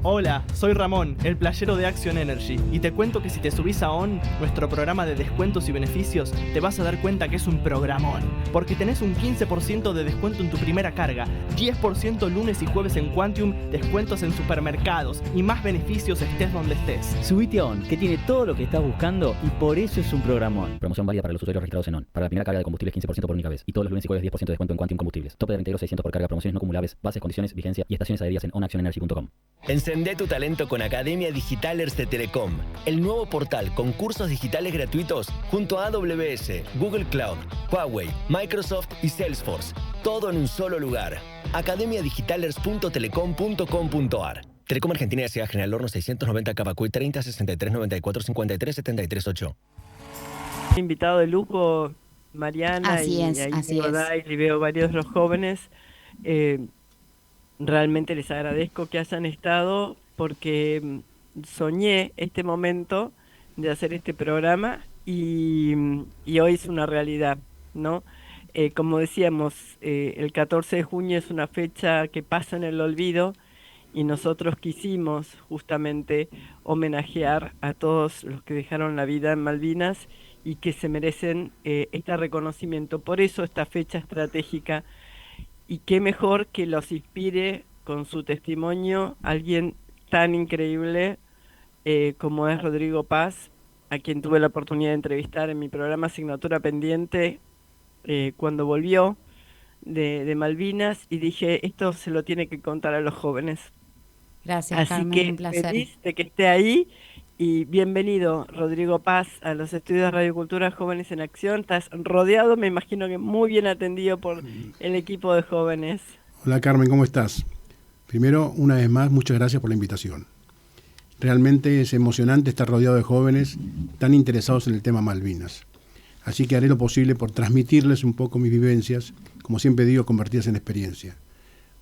Hola, soy Ramón, el playero de Action Energy, y te cuento que si te subís a ON, nuestro programa de descuentos y beneficios, te vas a dar cuenta que es un programón, porque tenés un 15% de descuento en tu primera carga, 10% lunes y jueves en Quantium, descuentos en supermercados y más beneficios estés donde estés. Subite a ON, que tiene todo lo que estás buscando y por eso es un programón. Promoción válida para los usuarios registrados en ON. Para la primera carga de combustibles 15% por única vez. Y todos los lunes y jueves 10% de descuento en Quantium Combustibles. Tope de reintegro 600 por carga, promociones no acumulables, bases, condiciones, vigencia y estaciones adheridas en onactionenergy.com. Encendé tu talento con Academia Digitalers de Telecom, el nuevo portal con cursos digitales gratuitos junto a AWS, Google Cloud, Huawei, Microsoft y Salesforce. Todo en un solo lugar. academiadigitalers.telecom.com.ar. Telecom Argentina S.A. General Horno 690 Cavacuy 30 63 94 53 73 8. Invitado de lujo, Mariana, Así y es, ahí así es. y veo varios de los jóvenes. Realmente les agradezco que hayan estado porque soñé este momento de hacer este programa y hoy es una realidad, ¿no? Como decíamos, el 14 de junio es una fecha que pasa en el olvido y nosotros quisimos justamente homenajear a todos los que dejaron la vida en Malvinas y que se merecen este reconocimiento. Por eso esta fecha estratégica. Y qué mejor que los inspire con su testimonio alguien tan increíble como es Rodrigo Paz, a quien tuve la oportunidad de entrevistar en mi programa Asignatura Pendiente cuando volvió de Malvinas, y dije, esto se lo tiene que contar a los jóvenes. Gracias, Así Carmen, que un placer. feliz de que esté ahí. Y bienvenido, Rodrigo Paz, a los estudios de Radio Cultura Jóvenes en Acción. Estás rodeado, me imagino que muy bien atendido por el equipo de jóvenes. Hola Carmen, ¿cómo estás? Primero, una vez más, muchas gracias por la invitación. Realmente es emocionante estar rodeado de jóvenes tan interesados en el tema Malvinas. Así que haré lo posible por transmitirles un poco mis vivencias, como siempre digo, convertidas en experiencia.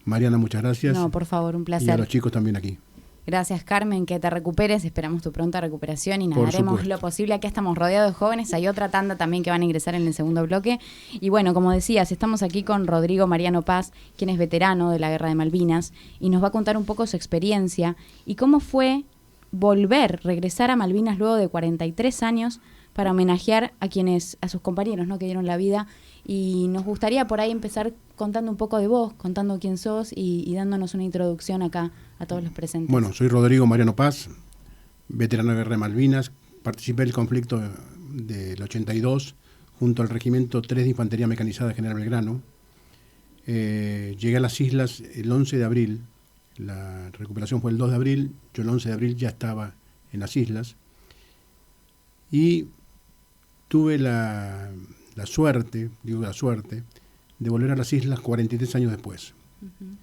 Mariana, muchas gracias. No, por favor, un placer. Y a los chicos también aquí. Gracias, Carmen, que te recuperes, esperamos tu pronta recuperación y nada, haremos lo posible. Aquí estamos rodeados de jóvenes, hay otra tanda también que van a ingresar en el segundo bloque. Y bueno, como decías, estamos aquí con Rodrigo Mariano Paz, quien es veterano de la Guerra de Malvinas, y nos va a contar un poco su experiencia y cómo fue regresar a Malvinas luego de 43 años para homenajear a sus compañeros, ¿no?, que dieron la vida. Y nos gustaría por ahí empezar contando un poco de vos, contando quién sos y dándonos una introducción acá a todos los presentes. Bueno, soy Rodrigo Mariano Paz, veterano de Guerra de Malvinas. Participé del conflicto del 82 junto al Regimiento 3 de Infantería Mecanizada General Belgrano. Llegué a las islas el 11 de abril. La recuperación fue el 2 de abril. Yo el 11 de abril ya estaba en las islas. Y tuve la suerte, de volver a las islas 43 años después. Uh-huh.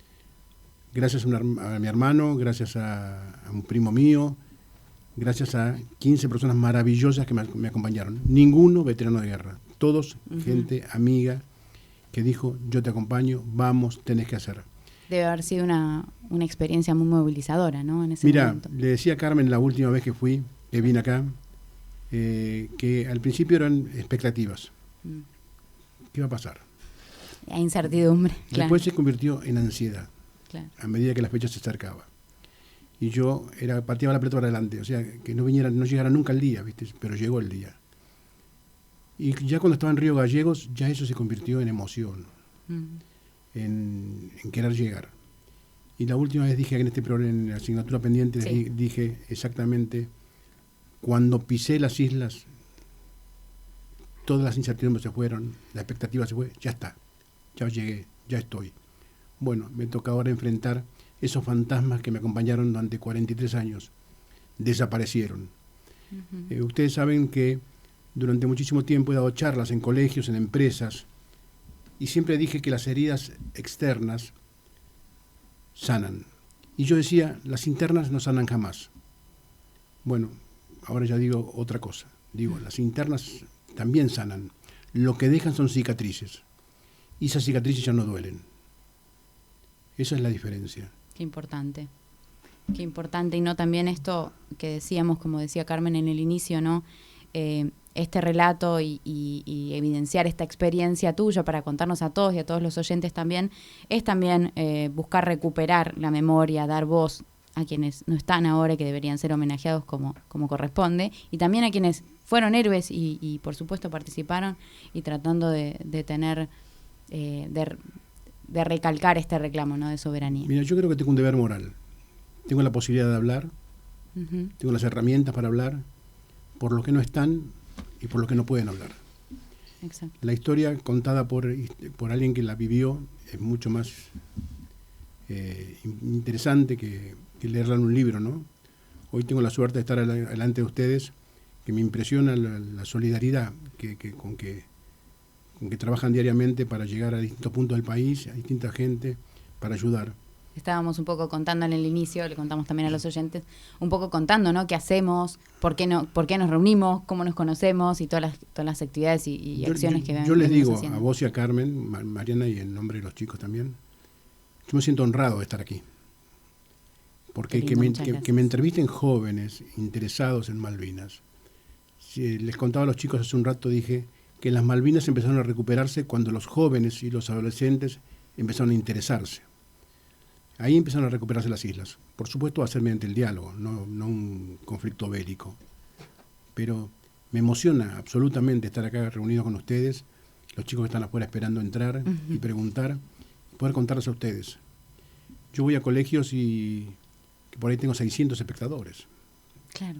Gracias a mi hermano, gracias a un primo mío, gracias a 15 personas maravillosas que me acompañaron. Ninguno veterano de guerra, todos gente amiga que dijo, yo te acompaño, vamos, tenés que hacer. Debe haber sido una experiencia muy movilizadora, ¿no? En ese momento. Le decía a Carmen la última vez que vine acá, que al principio eran expectativas. ¿Qué va a pasar? Hay incertidumbre. Después se convirtió en ansiedad, a medida que la fecha se acercaba. Y yo pateaba la pelota para adelante, o sea, que no llegara nunca el día, ¿viste? Pero llegó el día. Y ya cuando estaba en Río Gallegos, ya eso se convirtió en emoción, en querer llegar. Y la última vez dije en este programa, en la asignatura pendiente, dije exactamente, cuando pisé las islas, todas las incertidumbres se fueron, la expectativa se fue, ya está, ya llegué, ya estoy. Bueno, me toca ahora enfrentar esos fantasmas que me acompañaron durante 43 años. Desaparecieron. Uh-huh. Ustedes saben que durante muchísimo tiempo he dado charlas en colegios, en empresas, y siempre dije que las heridas externas sanan. Y yo decía, las internas no sanan jamás. Bueno, ahora ya digo otra cosa. Digo, las internas también sanan. Lo que dejan son cicatrices. Y esas cicatrices ya no duelen. Esa es la diferencia. Qué importante. Qué importante. Y no también esto que decíamos, como decía Carmen en el inicio, ¿no? Este relato y evidenciar esta experiencia tuya para contarnos a todos y a todos los oyentes también, es también buscar recuperar la memoria, dar voz a quienes no están ahora y que deberían ser homenajeados como corresponde, y también a quienes fueron héroes y por supuesto participaron, y tratando de tener, de recalcar este reclamo, ¿no?, de soberanía. Mira, yo creo que tengo un deber moral. Tengo la posibilidad de hablar, tengo las herramientas para hablar por lo que no están y por lo que no pueden hablar. Exacto. La historia contada por alguien que la vivió es mucho más interesante que leerla en un libro, ¿no? Hoy tengo la suerte de estar delante de ustedes, que me impresiona la solidaridad con que trabajan diariamente para llegar a distintos puntos del país, a distinta gente, para ayudar. Estábamos un poco contando en el inicio, le contamos también a los oyentes, un poco contando, ¿no?, qué hacemos, por qué nos reunimos, cómo nos conocemos y todas las actividades y acciones que venimos haciendo. Yo les digo haciendo. a vos y a Carmen, Mariana, y en nombre de los chicos también, yo me siento honrado de estar aquí. Porque que me entrevisten jóvenes interesados en Malvinas. Si les contaba a los chicos hace un rato, dije que las Malvinas empezaron a recuperarse cuando los jóvenes y los adolescentes empezaron a interesarse. Ahí empezaron a recuperarse las islas. Por supuesto va a ser mediante el diálogo, no un conflicto bélico. Pero me emociona absolutamente estar acá reunido con ustedes, los chicos que están afuera esperando entrar y preguntar, poder contarles a ustedes. Yo voy a colegios y que por ahí tengo 600 espectadores. Claro.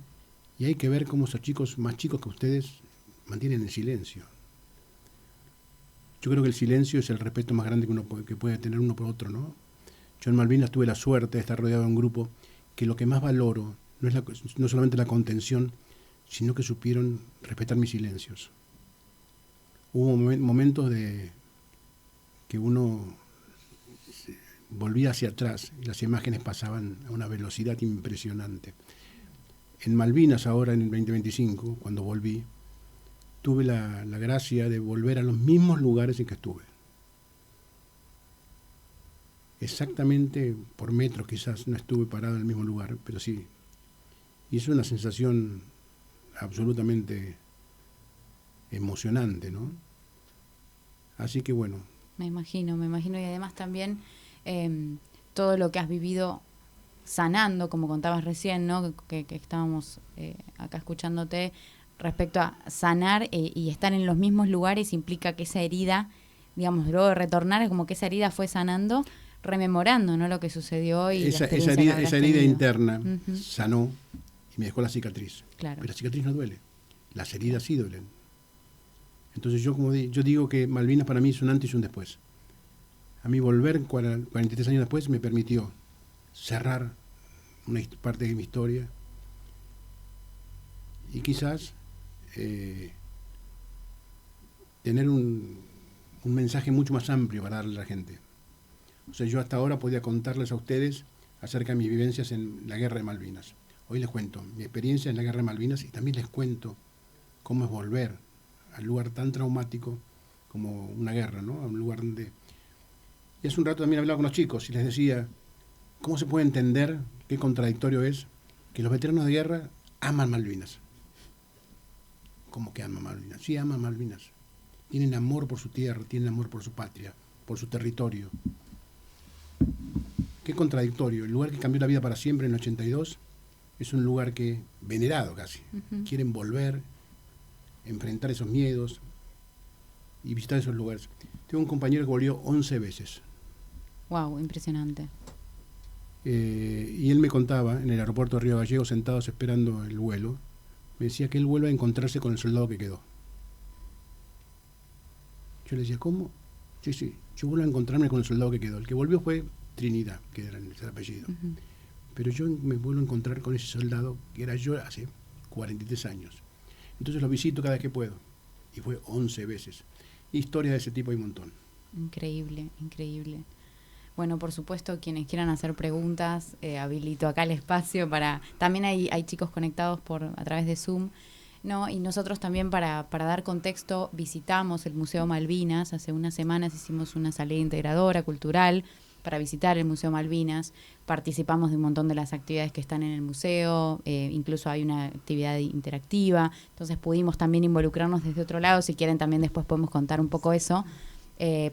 Y hay que ver cómo esos chicos, más chicos que ustedes, mantienen el silencio. Yo creo que el silencio es el respeto más grande que puede tener uno por otro, ¿no? Yo en Malvinas tuve la suerte de estar rodeado de un grupo que lo que más valoro no solamente la contención, sino que supieron respetar mis silencios. Hubo momentos de que uno volvía hacia atrás y las imágenes pasaban a una velocidad impresionante. En Malvinas, ahora en el 2025, cuando volví, tuve la gracia de volver a los mismos lugares en que estuve. Exactamente por metros quizás no estuve parado en el mismo lugar, pero sí. Y es una sensación absolutamente emocionante, ¿no? Así que bueno. Me imagino, y además también todo lo que has vivido sanando, como contabas recién, ¿no?, que estábamos acá escuchándote, respecto a sanar y estar en los mismos lugares implica que esa herida, digamos, luego de retornar, es como que esa herida fue sanando, rememorando, ¿no?, lo que sucedió y esa herida interna sanó y me dejó la cicatriz. Claro. Pero la cicatriz no duele, las heridas sí duelen. Entonces yo digo que Malvinas para mí es un antes y un después. A mí volver 43 años después me permitió cerrar una parte de mi historia y quizás tener un mensaje mucho más amplio para darle a la gente. O sea, yo hasta ahora podía contarles a ustedes acerca de mis vivencias en la Guerra de Malvinas. Hoy les cuento mi experiencia en la Guerra de Malvinas y también les cuento cómo es volver al lugar tan traumático como una guerra, ¿no? A un lugar donde... Y hace un rato también hablaba con los chicos y les decía, ¿cómo se puede entender qué contradictorio es que los veteranos de guerra aman Malvinas? ¿Cómo que aman Malvinas? Sí, aman Malvinas. Tienen amor por su tierra, tienen amor por su patria, por su territorio. Qué contradictorio. El lugar que cambió la vida para siempre en el 82 es un lugar que, venerado casi, quieren volver, enfrentar esos miedos y visitar esos lugares. Tengo un compañero que volvió 11 veces. Wow, impresionante. Y él me contaba, en el aeropuerto de Río Gallegos, sentados esperando el vuelo, me decía que él vuelve a encontrarse con el soldado que quedó. Yo le decía, ¿cómo? Sí, yo vuelvo a encontrarme con el soldado que quedó. El que volvió fue Trinidad, que era el apellido. Pero yo me vuelvo a encontrar con ese soldado que era yo hace 43 años. Entonces lo visito cada vez que puedo. Y fue 11 veces. Historias de ese tipo hay un montón. Increíble, increíble. Bueno, por supuesto, quienes quieran hacer preguntas, habilito acá el espacio para... También hay chicos conectados a través de Zoom, ¿no? Y nosotros también para dar contexto visitamos el Museo Malvinas. Hace unas semanas hicimos una salida integradora cultural para visitar el Museo Malvinas. Participamos de un montón de las actividades que están en el museo, incluso hay una actividad interactiva, entonces pudimos también involucrarnos desde otro lado. Si quieren también después podemos contar un poco eso.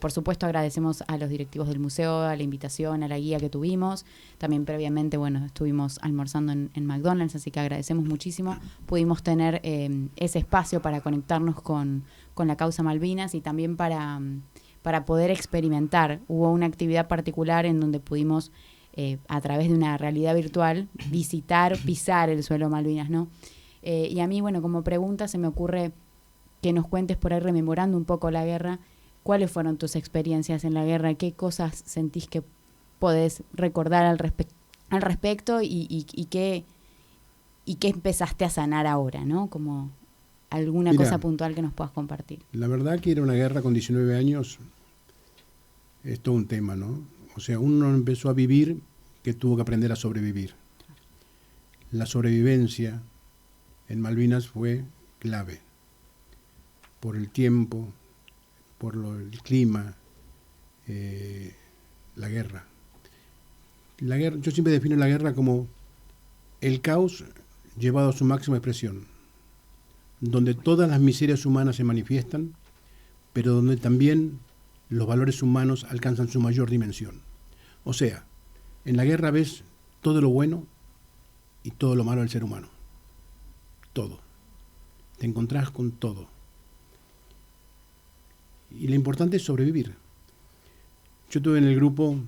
Por supuesto, agradecemos a los directivos del museo, a la invitación, a la guía que tuvimos. También previamente, bueno, estuvimos almorzando en McDonald's, así que agradecemos muchísimo. Pudimos tener ese espacio para conectarnos con la causa Malvinas y también para poder experimentar. Hubo una actividad particular en donde pudimos, a través de una realidad virtual, pisar el suelo Malvinas, ¿no? Y a mí, bueno, como pregunta se me ocurre que nos cuentes por ahí, rememorando un poco la guerra, ¿cuáles fueron tus experiencias en la guerra? ¿Qué cosas sentís que podés recordar al respecto y qué empezaste a sanar ahora, ¿no? Como alguna cosa puntual que nos puedas compartir. La verdad que era una guerra con 19 años, es todo un tema, ¿no? O sea, uno empezó a vivir que tuvo que aprender a sobrevivir. La sobrevivencia en Malvinas fue clave, por el tiempo, por el clima, la guerra. Yo siempre defino la guerra como el caos llevado a su máxima expresión, donde todas las miserias humanas se manifiestan, pero donde también los valores humanos alcanzan su mayor dimensión. O sea, en la guerra ves todo lo bueno y todo lo malo del ser humano. Todo. Te encontrás con todo. Y lo importante es sobrevivir. Yo tuve en el grupo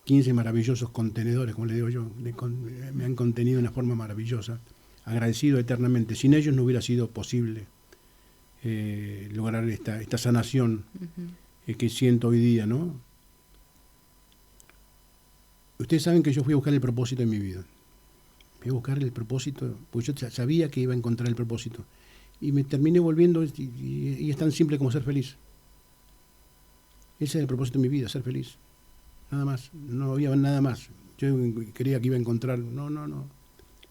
15 maravillosos contenedores, como le digo yo, me han contenido de una forma maravillosa, agradecido eternamente. Sin ellos no hubiera sido posible lograr esta sanación que siento hoy día, ¿no? Ustedes saben que yo fui a buscar el propósito en mi vida. Fui a buscar el propósito, porque yo sabía que iba a encontrar el propósito. Y me terminé volviendo, y es tan simple como ser feliz. Ese es el propósito de mi vida, ser feliz. Nada más, no había nada más. Yo creía que iba a encontrar, no.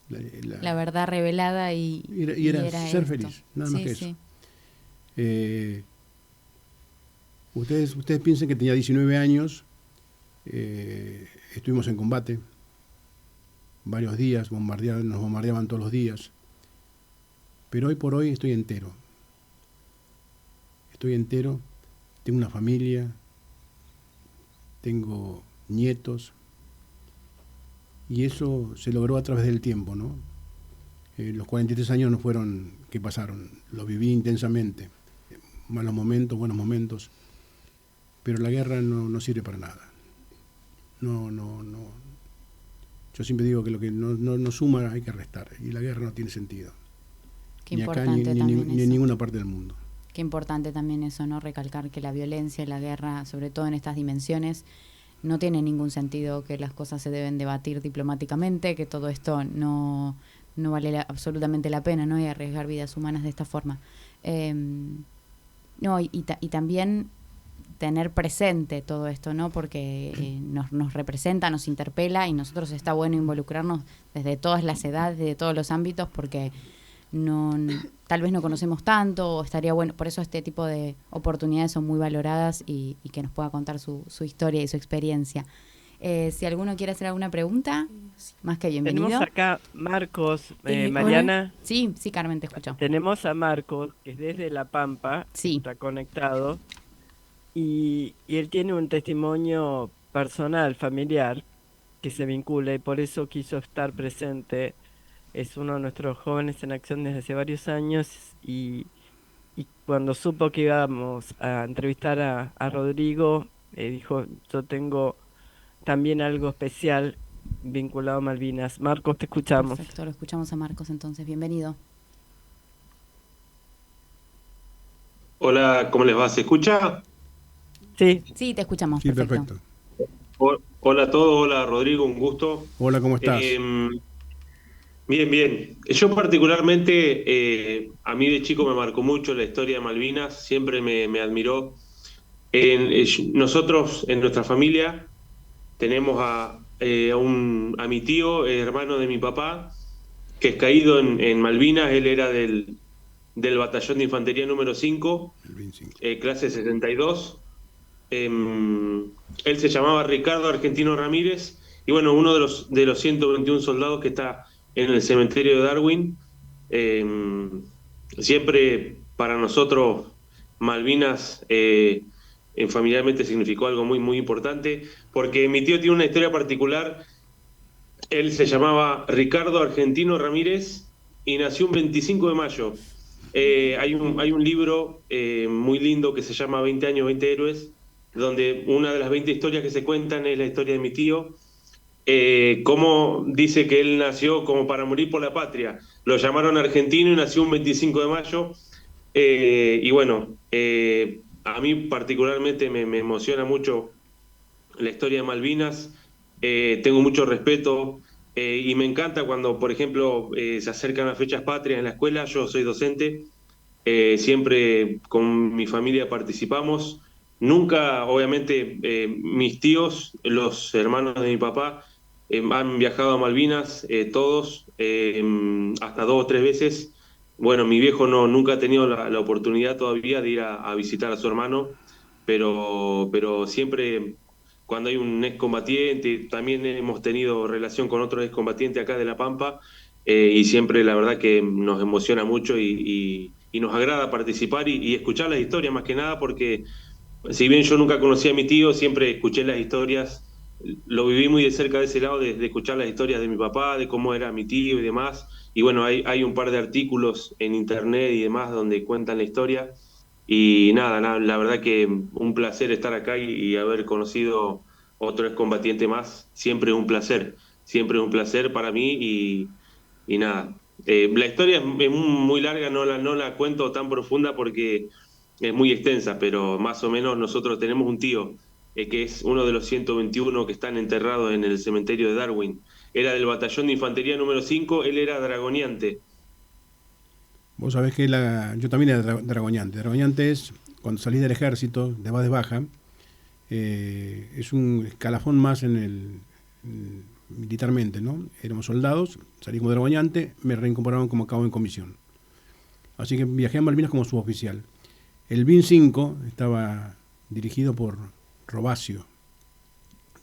La verdad revelada y era ser feliz, nada más que eso. Sí. Ustedes piensen que tenía 19 años, estuvimos en combate varios días, nos bombardeaban todos los días, pero hoy por hoy estoy entero, tengo una familia, tengo nietos, y eso se logró a través del tiempo, ¿no? Los 43 años no fueron que pasaron, lo viví intensamente, malos momentos, buenos momentos, pero la guerra no sirve para nada. No. Yo siempre digo que lo que no suma hay que restar, y la guerra no tiene sentido. Qué ni acá importante ni también en ninguna parte del mundo. Qué importante también eso, ¿no? Recalcar que la violencia y la guerra, sobre todo en estas dimensiones, no tiene ningún sentido, que las cosas se deben debatir diplomáticamente, que todo esto no vale absolutamente la pena, ¿no? Y arriesgar vidas humanas de esta forma. Y también tener presente todo esto, ¿no? Porque nos representa, nos interpela, y nosotros está bueno involucrarnos desde todas las edades, desde todos los ámbitos, porque tal vez no conocemos tanto, o estaría bueno, por eso este tipo de oportunidades son muy valoradas, y que nos pueda contar su historia y su experiencia. Si alguno quiere hacer alguna pregunta, más que bienvenido. Tenemos acá Marcos, Mariana. Sí, Carmen, te escucho. Tenemos a Marcos, que es desde La Pampa, sí. Está conectado, y él tiene un testimonio personal, familiar, que se vincula, y por eso quiso estar presente. Es uno de nuestros jóvenes en acción desde hace varios años, y cuando supo que íbamos a entrevistar a Rodrigo, dijo, yo tengo también algo especial vinculado a Malvinas. Marcos, te escuchamos. Perfecto, lo escuchamos a Marcos entonces. Bienvenido. Hola, ¿cómo les va? ¿Se escucha? Sí. Sí, te escuchamos. Sí, perfecto. Hola a todos, hola Rodrigo, un gusto. Hola, ¿cómo estás? Bien. Yo particularmente, a mí de chico me marcó mucho la historia de Malvinas, siempre me admiró. Nosotros, en nuestra familia, tenemos a mi tío, hermano de mi papá, que es caído en Malvinas. Él era del batallón de infantería número 5, clase 72. Él se llamaba Ricardo Argentino Ramírez, y bueno, uno de los 121 soldados que está en el cementerio de Darwin. Siempre para nosotros Malvinas familiarmente significó algo muy, muy importante, porque mi tío tiene una historia particular. Él se llamaba Ricardo Argentino Ramírez y nació un 25 de mayo. Hay un libro muy lindo que se llama 20 años, 20 héroes, donde una de las 20 historias que se cuentan es la historia de mi tío. Cómo dice que él nació como para morir por la patria. Lo llamaron argentino y nació un 25 de mayo. Y bueno, a mí particularmente me emociona mucho la historia de Malvinas. Tengo mucho respeto y me encanta cuando, por ejemplo, se acercan las fechas patrias en la escuela. Yo soy docente, siempre con mi familia participamos. Nunca, obviamente, mis tíos, los hermanos de mi papá, han viajado a Malvinas, todos, hasta 2 o 3 veces. Bueno, mi viejo nunca ha tenido la oportunidad todavía de ir a visitar a su hermano, pero siempre cuando hay un excombatiente, también hemos tenido relación con otros excombatientes acá de La Pampa, y siempre la verdad que nos emociona mucho y nos agrada participar y escuchar las historias más que nada, porque si bien yo nunca conocí a mi tío, siempre escuché las historias, lo viví muy de cerca de ese lado, de escuchar las historias de mi papá, de cómo era mi tío y demás. Y bueno, hay un par de artículos en internet y demás donde cuentan la historia. Y nada, la verdad que un placer estar acá y haber conocido otro excombatiente más. Siempre es un placer para mí y nada. La historia es muy larga, no la cuento tan profunda porque es muy extensa, pero más o menos nosotros tenemos un tío que es uno de los 121 que están enterrados en el cementerio de Darwin. Era del batallón de infantería número 5, él era dragoneante. Vos sabés que yo también era dragoneante. Dragoneante es, cuando salís del ejército, de más de baja, es un escalafón más militarmente, ¿no? Éramos soldados, salí como dragoneante, me reincorporaron como cabo en comisión. Así que viajé a Malvinas como suboficial. El BIN 5 estaba dirigido por Robacio.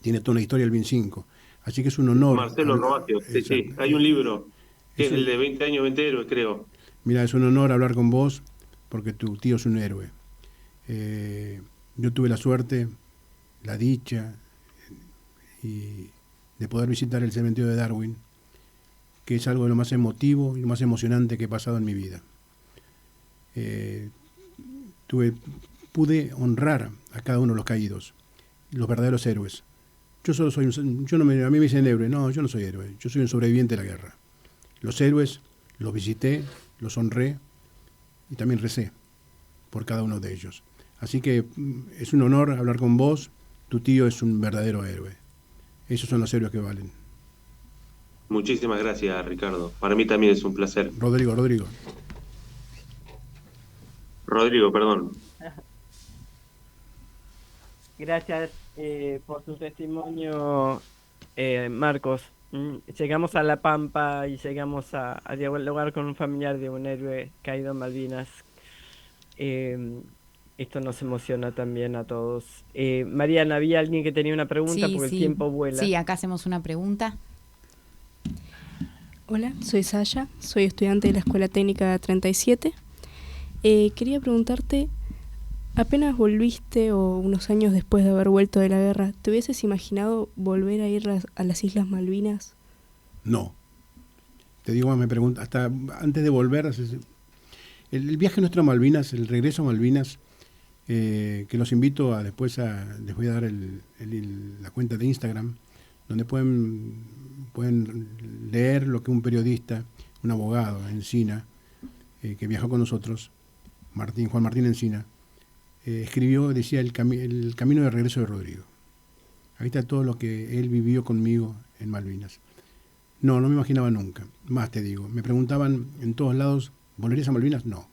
Tiene toda una historia el BIN 5. Así que es un honor. Marcelo Robacio, sí. Hay un libro, que es el de 20 años, 20 héroes, creo. Mira, es un honor hablar con vos, porque tu tío es un héroe. Yo tuve la suerte, la dicha, de poder visitar el cementerio de Darwin, que es algo de lo más emotivo y lo más emocionante que he pasado en mi vida. Pude honrar a cada uno de los caídos, los verdaderos héroes. A mí me dicen héroe, no, yo no soy héroe, yo soy un sobreviviente de la guerra. Los héroes los visité, los honré y también recé por cada uno de ellos. Así que es un honor hablar con vos, tu tío es un verdadero héroe. Esos son los héroes que valen. Muchísimas gracias, Ricardo. Para mí también es un placer. Rodrigo, perdón. Gracias por tu testimonio, Marcos. Llegamos a La Pampa y llegamos a dialogar con un familiar de un héroe caído en Malvinas. Esto nos emociona también a todos. Mariana, había alguien que tenía una pregunta porque el tiempo vuela. Sí, acá hacemos una pregunta. Hola, soy Saya, soy estudiante de la Escuela Técnica 37. Quería preguntarte, apenas volviste o unos años después de haber vuelto de la guerra, ¿te hubieses imaginado volver a ir a las Islas Malvinas? No. Te digo, me pregunta, hasta antes de volver, el viaje nuestro a Malvinas, el regreso a Malvinas, que los invito a después les voy a dar la cuenta de Instagram, donde pueden leer lo que un periodista, un abogado, Encina, que viajó con nosotros, Juan Martín Encina, escribió, decía el camino de regreso de Rodrigo. Ahí está todo lo que él vivió conmigo en Malvinas. No me imaginaba nunca. Más te digo, me preguntaban en todos lados, ¿volverías a Malvinas? No.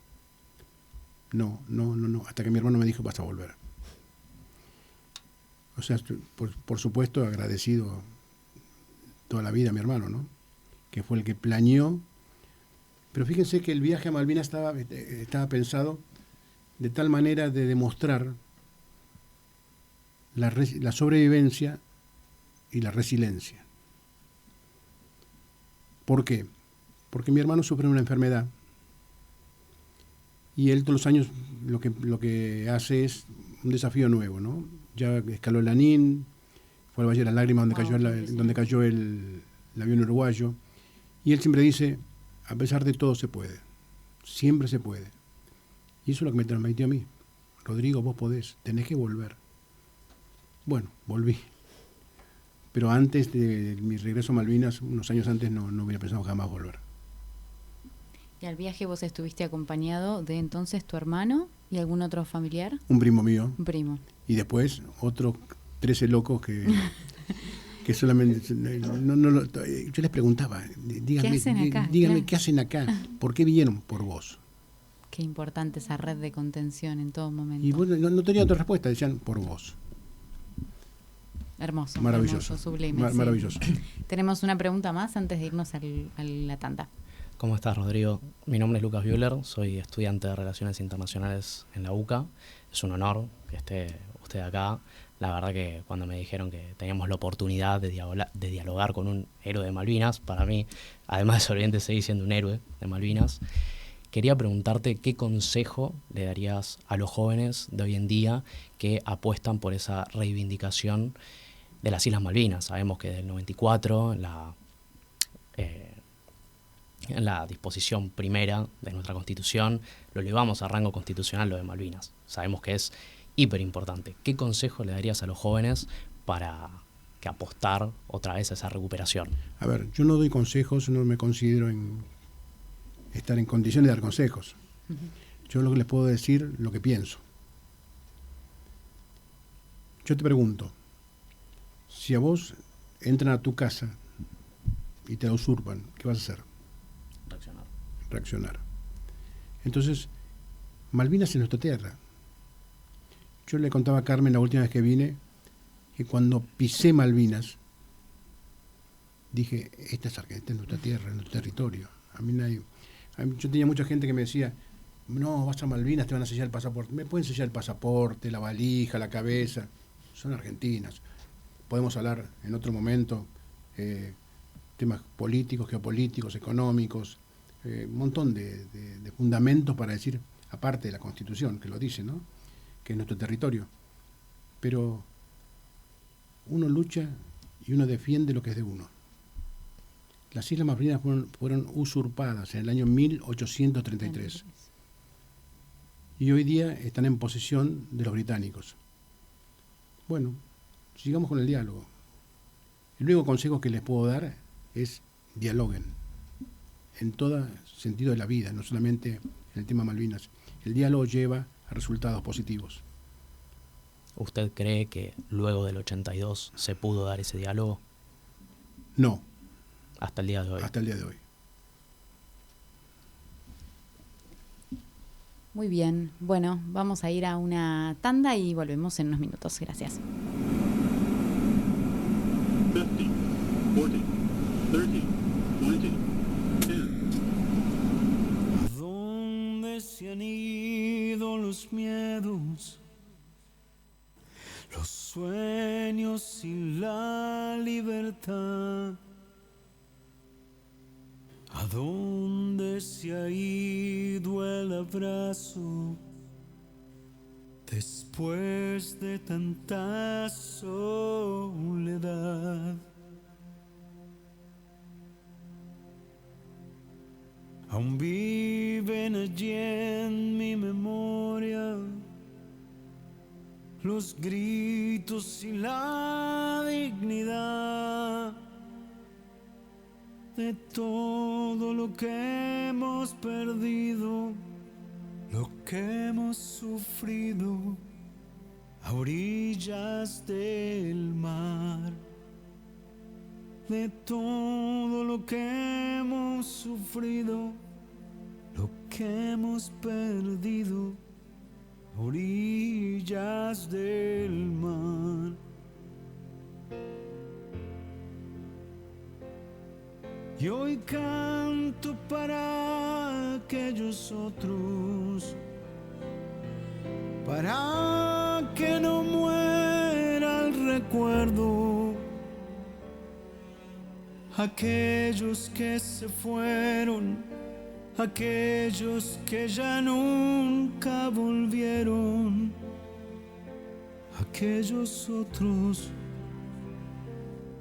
Hasta que mi hermano me dijo, vas a volver. O sea, por supuesto, agradecido toda la vida a mi hermano, ¿no? Que fue el que planeó. Pero fíjense que el viaje a Malvinas estaba pensado de tal manera de demostrar la sobrevivencia y la resiliencia. ¿Por qué? Porque mi hermano sufre una enfermedad y él todos los años lo que hace es un desafío nuevo, ¿no? Ya escaló el Lanín, fue al Valle de las Lágrimas donde cayó el avión uruguayo, y él siempre dice, a pesar de todo se puede, siempre se puede. Y eso es lo que me transmitió a mí. Rodrigo, vos podés, tenés que volver. Bueno, volví. Pero antes de mi regreso a Malvinas, unos años antes, no hubiera pensado jamás volver. ¿Y al viaje vos estuviste acompañado de entonces tu hermano y algún otro familiar? Un primo mío. Un primo. Y después otros 13 locos que solamente... yo les preguntaba, díganme, ¿qué hacen acá? ¿Por qué vinieron? Por vos. Qué importante esa red de contención en todo momento. Y bueno, no tenía otra respuesta, decían, por vos. Hermoso. Maravilloso. Hermoso, sublime. Maravilloso. Tenemos una pregunta más antes de irnos a la tanda. ¿Cómo estás, Rodrigo? Mi nombre es Lucas Bühler, soy estudiante de Relaciones Internacionales en la UCA. Es un honor que esté usted acá. La verdad que cuando me dijeron que teníamos la oportunidad de dialogar con un héroe de Malvinas, para mí, además de sobreviviente, seguir siendo un héroe de Malvinas, quería preguntarte qué consejo le darías a los jóvenes de hoy en día que apuestan por esa reivindicación de las Islas Malvinas. Sabemos que desde el 94, en la disposición primera de nuestra Constitución, lo elevamos a rango constitucional lo de Malvinas. Sabemos que es hiper importante. ¿Qué consejo le darías a los jóvenes para que apostar otra vez a esa recuperación? A ver, yo no doy consejos, no me considero estar en condiciones de dar consejos. Yo lo que les puedo decir, lo que pienso. Yo te pregunto, si a vos entran a tu casa y te la usurpan, ¿qué vas a hacer? Reaccionar. Entonces, Malvinas es nuestra tierra. Yo le contaba a Carmen la última vez que vine que cuando pisé Malvinas dije, esta es nuestra tierra, es nuestro territorio. Yo tenía mucha gente que me decía, no, vas a Malvinas, te van a sellar el pasaporte. Me pueden sellar el pasaporte, la valija, la cabeza. Son argentinas. Podemos hablar en otro momento temas políticos, geopolíticos, económicos, un montón de fundamentos para decir, aparte de la Constitución, que lo dice, ¿no?, que es nuestro territorio. Pero uno lucha y uno defiende lo que es de uno. Las Islas Malvinas fueron usurpadas en el año 1833 y hoy día están en posesión de los británicos. Bueno, sigamos con el diálogo. El único consejo que les puedo dar es dialoguen en todo sentido de la vida, no solamente en el tema Malvinas. El diálogo lleva a resultados positivos. ¿Usted cree que luego del 82 se pudo dar ese diálogo? No. Hasta el día de hoy. Hasta el día de hoy. Muy bien. Bueno, vamos a ir a una tanda y volvemos en unos minutos. Gracias. 50, 40, 30, 20, 10. ¿A dónde se han ido los miedos, los sueños y la libertad? ¿A dónde se ha ido el abrazo después de tanta soledad? Aún viven allí en mi memoria los gritos y la dignidad de todo lo que hemos perdido, lo que hemos sufrido a orillas del mar. De todo lo que hemos sufrido, lo que hemos perdido a orillas del mar. Y hoy canto para aquellos otros, para que no muera el recuerdo, aquellos que se fueron, aquellos que ya nunca volvieron, aquellos otros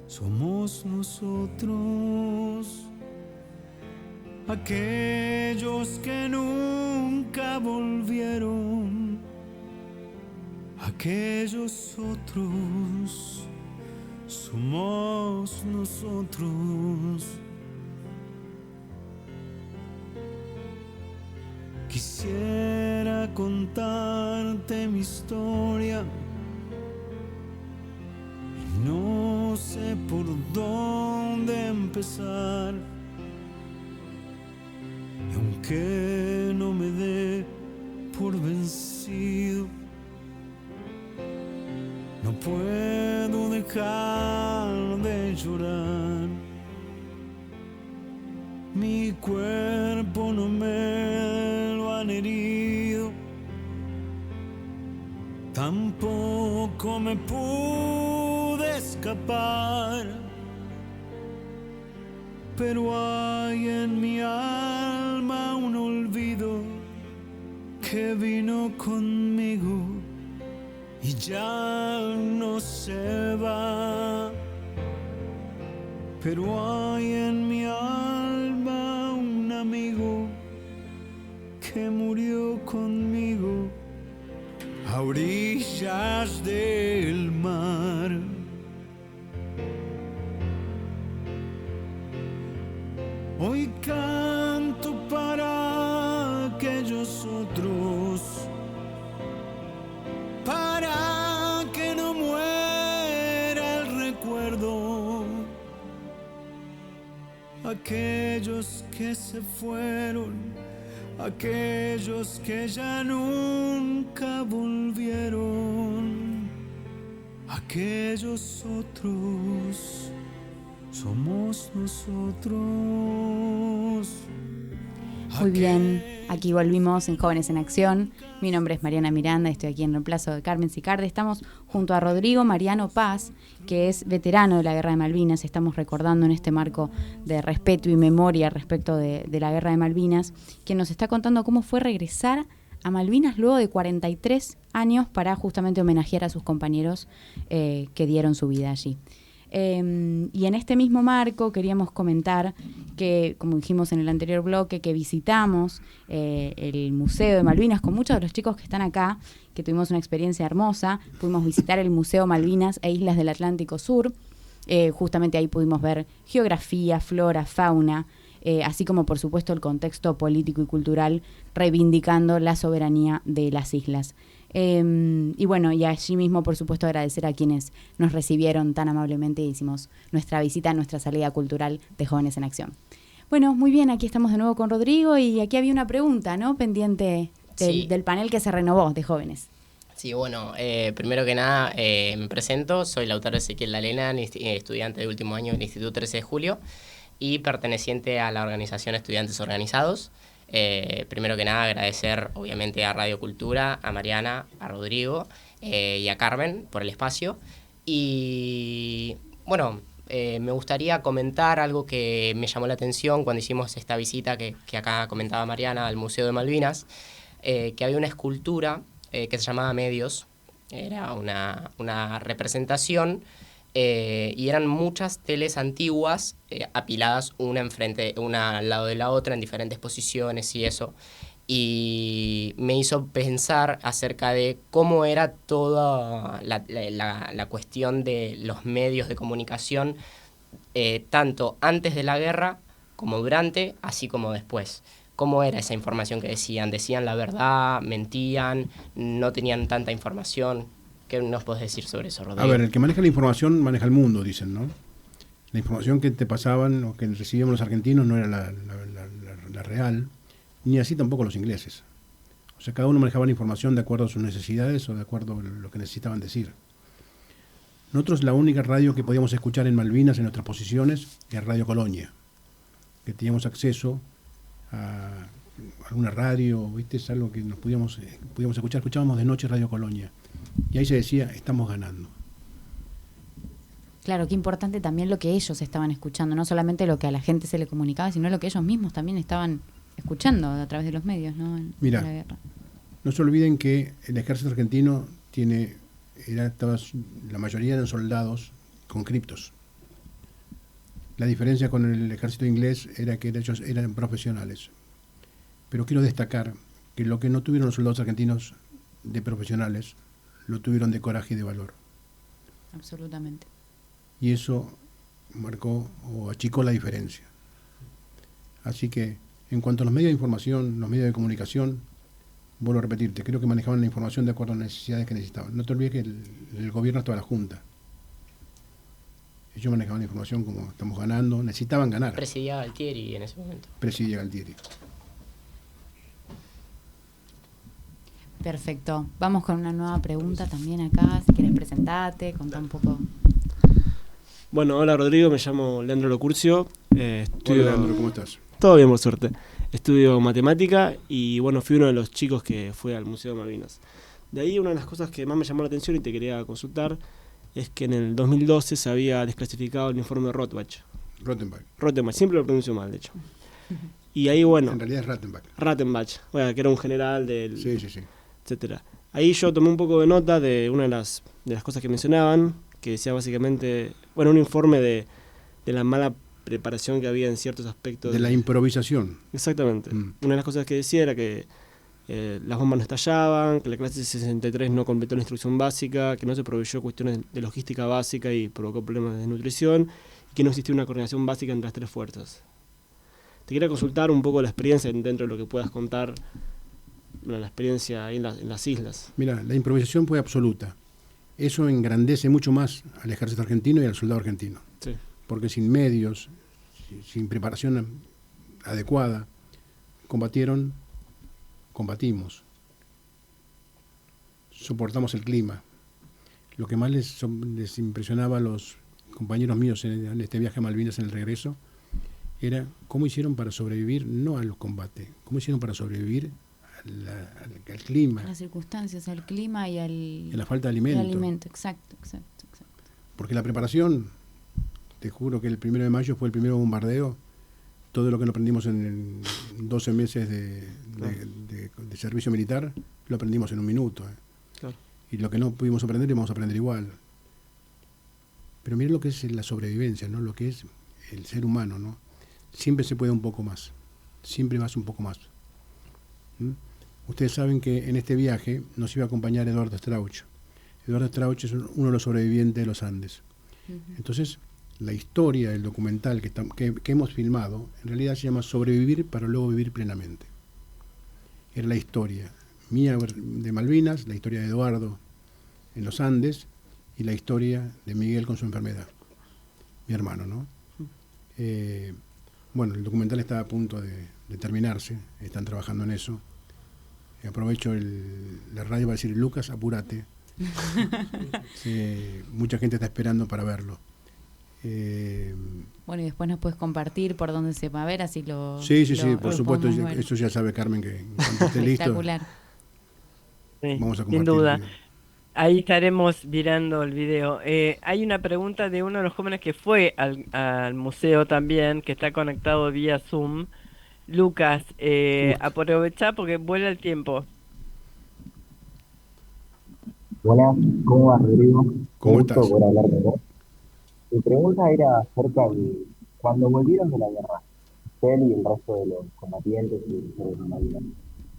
somos nosotros, aquellos que nunca volvieron, aquellos otros somos nosotros. Quisiera contarte mi historia y no sé por dónde empezar. Y aunque no me dé por vencido, no puedo dejar de llorar. Mi cuerpo no me lo han herido, tampoco me pude escapar, pero hay en mi alma un olvido que vino conmigo y ya no se va. Pero hay en mi alma un amigo que murió conmigo a orillas del mar. Hoy canto para aquellos otros, para que no muera el recuerdo, aquellos que se fueron, aquellos que ya nunca volvieron, aquellos otros somos nosotros. Muy bien, aquí volvimos en Jóvenes en Acción. Mi nombre es Mariana Miranda, estoy aquí en reemplazo de Carmen Sicardi. Estamos junto a Rodrigo Mariano Paz, que es veterano de la Guerra de Malvinas. Estamos recordando en este marco de respeto y memoria respecto de la Guerra de Malvinas, quien nos está contando cómo fue regresar a Malvinas luego de 43 años para justamente homenajear a sus compañeros que dieron su vida allí. Y en este mismo marco queríamos comentar que, como dijimos en el anterior bloque, que visitamos el Museo de Malvinas con muchos de los chicos que están acá, que tuvimos una experiencia hermosa. Pudimos visitar el Museo Malvinas e Islas del Atlántico Sur. Justamente ahí pudimos ver geografía, flora, fauna, así como por supuesto el contexto político y cultural reivindicando la soberanía de las islas. Y bueno, y allí mismo, por supuesto, agradecer a quienes nos recibieron tan amablemente y hicimos nuestra visita, nuestra salida cultural de Jóvenes en Acción. Bueno, muy bien, aquí estamos de nuevo con Rodrigo y aquí había una pregunta, ¿no? Pendiente del panel que se renovó de jóvenes. Sí, bueno, primero que nada me presento, soy Lautaro Ezequiel Lalena, estudiante de último año del Instituto 13 de Julio y perteneciente a la organización Estudiantes Organizados. Primero que nada agradecer obviamente a Radio Cultura, a Mariana, a Rodrigo y a Carmen por el espacio. Y bueno, me gustaría comentar algo que me llamó la atención cuando hicimos esta visita que acá comentaba Mariana al Museo de Malvinas, que había una escultura que se llamaba Medios, era una representación y eran muchas teles antiguas apiladas una al lado de la otra en diferentes posiciones y eso. Y me hizo pensar acerca de cómo era toda la cuestión de los medios de comunicación, tanto antes de la guerra como durante, así como después. ¿Cómo era esa información que decían? ¿Decían la verdad? ¿Mentían? ¿No tenían tanta información? ¿Qué nos podés decir sobre eso, Rodrigo? A ver, el que maneja la información maneja el mundo, dicen, ¿no? La información que te pasaban o que recibíamos los argentinos no era la real, ni así tampoco los ingleses. O sea, cada uno manejaba la información de acuerdo a sus necesidades o de acuerdo a lo que necesitaban decir. Nosotros la única radio que podíamos escuchar en Malvinas, en nuestras posiciones, era Radio Colonia, que teníamos acceso a alguna radio, ¿viste? Es algo que nos podíamos escuchar. Escuchábamos de noche Radio Colonia. Y ahí se decía, estamos ganando. Claro, qué importante también lo que ellos estaban escuchando, no solamente lo que a la gente se le comunicaba, sino lo que ellos mismos también estaban escuchando a través de los medios, ¿no? Mira, en la guerra. No se olviden que el ejército argentino tiene la mayoría eran soldados conscriptos. La diferencia con el ejército inglés era que ellos eran profesionales. Pero quiero destacar que lo que no tuvieron los soldados argentinos de profesionales, lo tuvieron de coraje y de valor. Absolutamente. Y eso marcó o achicó la diferencia. Así que, en cuanto a los medios de información, los medios de comunicación, vuelvo a repetirte, creo que manejaban la información de acuerdo a las necesidades que necesitaban. No te olvides que el gobierno estaba en la Junta. Ellos manejaban la información como estamos ganando, necesitaban ganar. Presidía Galtieri en ese momento. Presidía Galtieri. Perfecto. Vamos con una nueva pregunta también acá. Si quieres presentarte, contá un poco. Bueno, hola Rodrigo, me llamo Leandro Locurcio. Hola Leandro, ¿cómo estás? Todo bien, por suerte. Estudio matemática y bueno, fui uno de los chicos que fue al Museo de Malvinas. De ahí una de las cosas que más me llamó la atención y te quería consultar es que en el 2012 se había desclasificado el informe de Rottenbach, siempre lo pronuncio mal, de hecho. Y ahí, bueno... En realidad es Rattenbach, bueno, que era un general del... Sí. etcétera. Ahí yo tomé un poco de nota de una de las cosas que mencionaban, que decía básicamente, bueno, un informe de la mala preparación que había en ciertos aspectos. De la improvisación. Exactamente. Una de las cosas que decía era que las bombas no estallaban, que la clase 63 no completó la instrucción básica, que no se proveyó cuestiones de logística básica y provocó problemas de desnutrición, y que no existía una coordinación básica entre las tres fuerzas. Te quería consultar un poco la experiencia dentro de lo que puedas contar, la experiencia ahí en las islas. Mira, la improvisación fue absoluta. Eso engrandece mucho más al ejército argentino y al soldado argentino. Sí. Porque sin medios, sin preparación adecuada, combatimos, soportamos el clima. Lo que más les impresionaba a los compañeros míos en este viaje a Malvinas en el regreso era cómo hicieron para sobrevivir, no al combate, cómo hicieron para sobrevivir al clima. A las circunstancias, al clima y a la falta de alimento. Exacto. Porque la preparación, te juro que el 1 de mayo fue el primer bombardeo. Todo lo que no aprendimos en 12 meses de servicio militar, lo aprendimos en un minuto. Claro. Y lo que no pudimos aprender, vamos a aprender igual. Pero miren lo que es la sobrevivencia, ¿no? Lo que es el ser humano, ¿no? Siempre se puede un poco más. Siempre más un poco más. Ustedes saben que en este viaje nos iba a acompañar Eduardo Strauch. Eduardo Strauch es uno de los sobrevivientes de los Andes. Entonces, la historia, el documental que hemos filmado, en realidad se llama Sobrevivir para luego vivir plenamente. Era la historia mía de Malvinas, la historia de Eduardo en los Andes y la historia de Miguel con su enfermedad, mi hermano, ¿no? Bueno, el documental está a punto de terminarse, están trabajando en eso. Aprovecho la radio para decir, Lucas, apúrate. Mucha gente está esperando para verlo. Bueno, y después nos puedes compartir por dónde se va a ver, así lo... Sí, por supuesto, eso ya sabe Carmen, que cuando esté listo, espectacular. Vamos a compartir. Sin duda. Ahí estaremos mirando el video. Hay una pregunta de uno de los jóvenes que fue al museo también, que está conectado vía Zoom. Lucas, aprovechá porque vuela el tiempo. Hola, ¿cómo vas, Rodrigo? ¿Cómo estás? Por hablar de vos. Mi pregunta era acerca de cuando volvieron de la guerra, usted y el resto de los combatientes y de los Malvinas,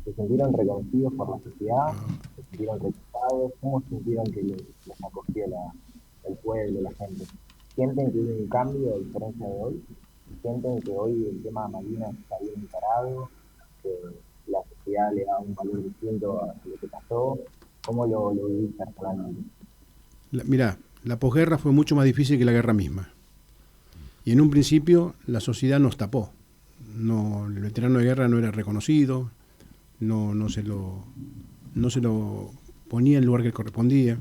¿se sintieron reconocidos por la sociedad? ¿Se sintieron rechazados? ¿Cómo sintieron que les acogió el pueblo, la gente? ¿Sienten que hubo un cambio a diferencia de hoy? ¿Sienten que hoy el tema de Malvinas está bien encarado? ¿Que la sociedad le da un valor distinto a lo que pasó? ¿Cómo lo vivís personalmente? Mirá, la posguerra fue mucho más difícil que la guerra misma. Y en un principio la sociedad nos tapó. El veterano de guerra no era reconocido, no se lo ponía en el lugar que correspondía.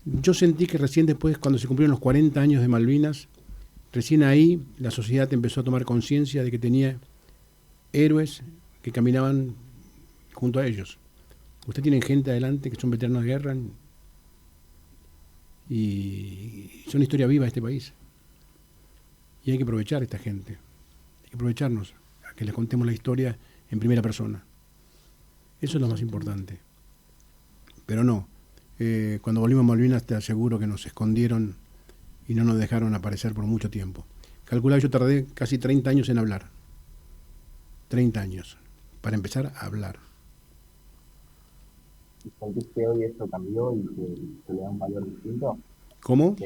Yo sentí que recién después, cuando se cumplieron los 40 años de Malvinas, recién ahí la sociedad empezó a tomar conciencia de que tenía héroes que caminaban junto a ellos. Usted tiene gente adelante que son veteranos de guerra y son historia viva de este país. Y hay que aprovechar a esta gente. Hay que aprovecharnos a que les contemos la historia en primera persona. Eso es lo más importante. Pero no, Cuando volvimos a Malvinas te aseguro que nos escondieron y no nos dejaron aparecer por mucho tiempo. Calculá, yo tardé casi 30 años en hablar. 30 años para empezar a hablar. ¿Y sentís que hoy eso cambió y que le da un valor distinto? ¿Cómo?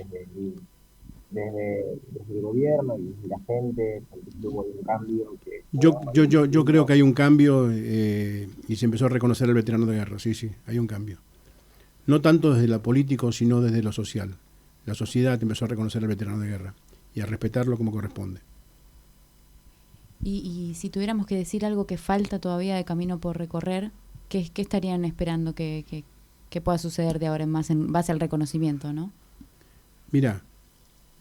Desde el gobierno y desde la gente, ¿sentís que hubo un cambio? Yo creo que hay un cambio y se empezó a reconocer al veterano de guerra. Sí, hay un cambio. No tanto desde lo político, sino desde lo social. La sociedad empezó a reconocer al veterano de guerra y a respetarlo como corresponde. Y si tuviéramos que decir algo que falta todavía de camino por recorrer, ¿qué estarían esperando que pueda suceder de ahora en más en base al reconocimiento, no? Mira,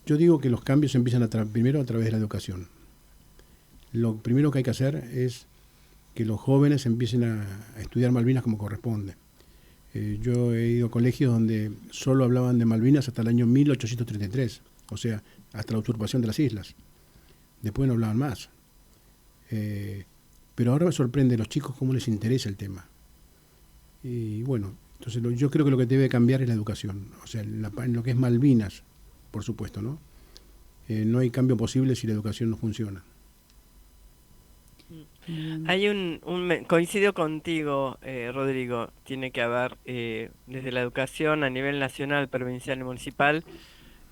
yo digo que los cambios empiezan primero a través de la educación. Lo primero que hay que hacer es que los jóvenes empiecen a estudiar Malvinas como corresponde. Yo he ido a colegios donde solo hablaban de Malvinas hasta el año 1833, o sea, hasta la usurpación de las islas. Después no hablaban más. Pero ahora me sorprende a los chicos cómo les interesa el tema. Y bueno, entonces yo creo que lo que debe cambiar es la educación. O sea, en lo que es Malvinas, por supuesto, ¿no? No hay cambio posible si la educación no funciona. Hay coincido contigo, Rodrigo, tiene que haber desde la educación a nivel nacional, provincial y municipal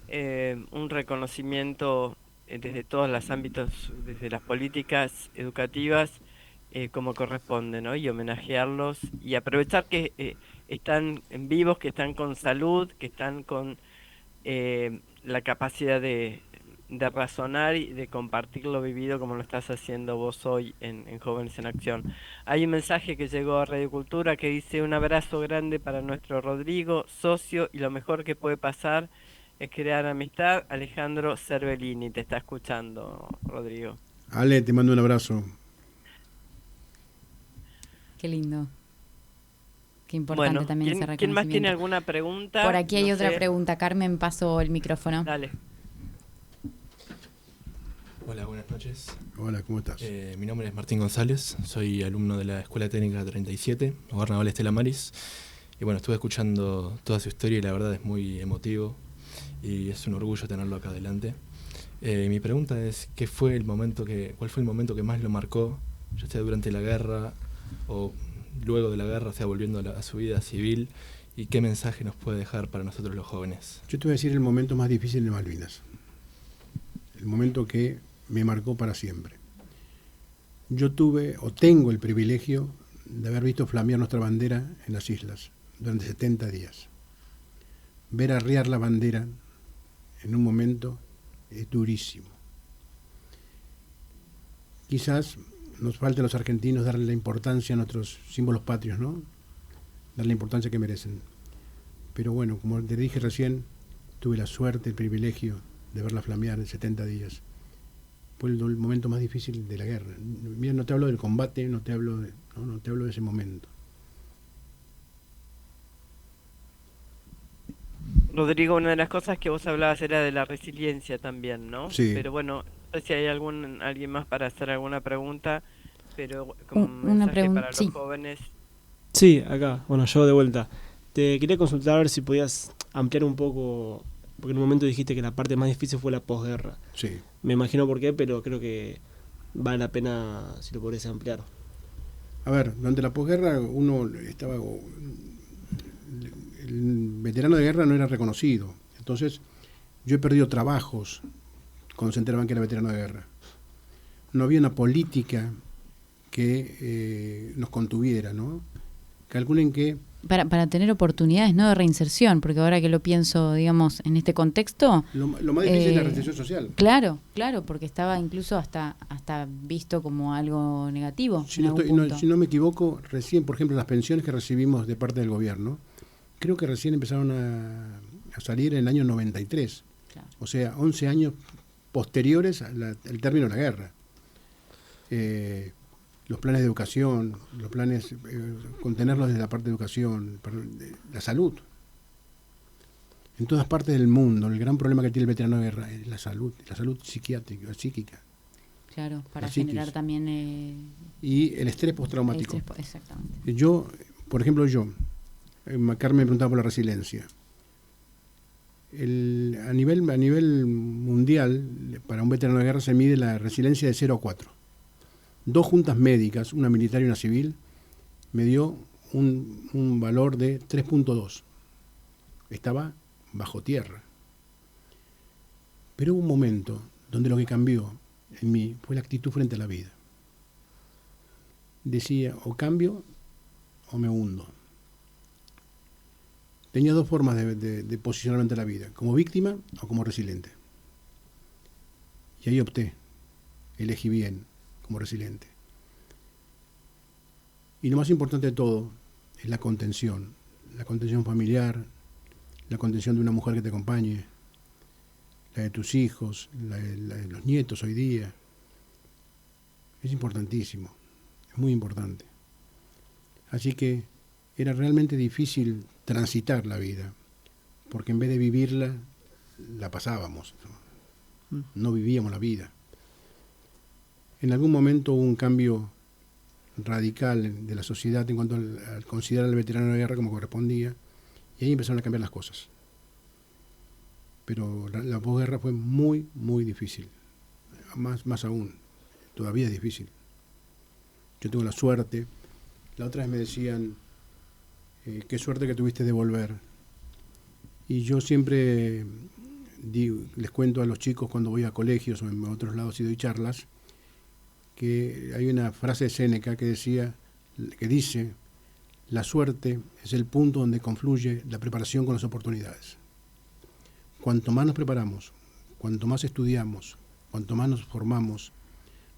un reconocimiento desde todos los ámbitos, desde las políticas educativas como corresponde, ¿no? Y homenajearlos y aprovechar que están vivos, que están con salud, que están con la capacidad de razonar y de compartir lo vivido como lo estás haciendo vos hoy en Jóvenes en Acción. Hay un mensaje que llegó a Radio Cultura que dice: un abrazo grande para nuestro Rodrigo, socio, y lo mejor que puede pasar es crear amistad. Alejandro Cervellini te está escuchando, Rodrigo. Ale, te mando un abrazo. Qué lindo. Qué importante también ese reconocimiento. ¿Quién más tiene alguna pregunta? Por aquí hay otra pregunta. Carmen, paso el micrófono. Dale. Hola, buenas noches. Hola, ¿cómo estás? Mi nombre es Martín González, soy alumno de la Escuela Técnica 37, Hogar Naval Estela Maris. Y bueno, estuve escuchando toda su historia y la verdad es muy emotivo y es un orgullo tenerlo acá adelante. Mi pregunta es, ¿cuál fue el momento que más lo marcó, ya sea durante la guerra o luego de la guerra, sea volviendo a su vida civil? ¿Y qué mensaje nos puede dejar para nosotros los jóvenes? Yo te voy a decir el momento más difícil de Malvinas. El momento que me marcó para siempre. Yo tengo el privilegio de haber visto flamear nuestra bandera en las islas durante 70 días. Ver arriar la bandera en un momento es durísimo. Quizás nos falte a los argentinos darle la importancia a nuestros símbolos patrios, ¿no? Darle la importancia que merecen. Pero bueno, como te dije recién, tuve la suerte, el privilegio de verla flamear en 70 días. Fue el momento más difícil de la guerra. Mira, no te hablo del combate, no te hablo de ese momento. Rodrigo, una de las cosas que vos hablabas era de la resiliencia también, ¿no? Sí. Pero bueno, no sé si hay alguien más para hacer alguna pregunta, pero como una mensaje para los jóvenes. Sí, acá. Bueno, yo de vuelta. Te quería consultar a ver si podías ampliar un poco, porque en un momento dijiste que la parte más difícil fue la posguerra. Sí. Me imagino por qué, pero creo que vale la pena si lo podrías ampliar. A ver, durante la posguerra el veterano de guerra no era reconocido. Entonces, yo he perdido trabajos cuando se enteraban que era veterano de guerra. No había una política que nos contuviera, ¿no? Calculen que... Para tener oportunidades, ¿no?, de reinserción, porque ahora que lo pienso, digamos, en este contexto... Lo más difícil es la reinserción social. Claro, porque estaba incluso hasta visto como algo negativo. Si no me equivoco, recién, por ejemplo, las pensiones que recibimos de parte del gobierno, creo que recién empezaron a salir en el año 93. Claro. O sea, 11 años posteriores al término de la guerra. Los planes de educación, los planes, contenerlos desde la parte de educación, la salud. En todas partes del mundo, el gran problema que tiene el veterano de guerra es la salud psíquica. Claro, para generar también... y el estrés postraumático. Exactamente. Yo, por ejemplo, Carmen me preguntaba por la resiliencia. A nivel mundial, para un veterano de guerra se mide la resiliencia de 0 a 4. 2 juntas médicas, una militar y una civil, me dio un valor de 3.2. Estaba bajo tierra. Pero hubo un momento donde lo que cambió en mí fue la actitud frente a la vida. Decía, o cambio o me hundo. Tenía 2 formas de posicionarme ante la vida, como víctima o como resiliente. Y ahí opté, elegí bien, como resiliente. Y lo más importante de todo es la contención familiar, la contención de una mujer que te acompañe, la de tus hijos, la de los nietos hoy día. Es importantísimo, es muy importante. Así que era realmente difícil transitar la vida, porque en vez de vivirla, la pasábamos, no vivíamos la vida. En algún momento hubo un cambio radical de la sociedad en cuanto al considerar al veterano de guerra como correspondía, y ahí empezaron a cambiar las cosas. Pero la posguerra fue muy, muy difícil, más aún, todavía es difícil. Yo tengo la suerte, la otra vez me decían, qué suerte que tuviste de volver. Y yo siempre les cuento a los chicos cuando voy a colegios o en otros lados y doy charlas, que hay una frase de Séneca que dice, la suerte es el punto donde confluye la preparación con las oportunidades. Cuanto más nos preparamos, cuanto más estudiamos, cuanto más nos formamos,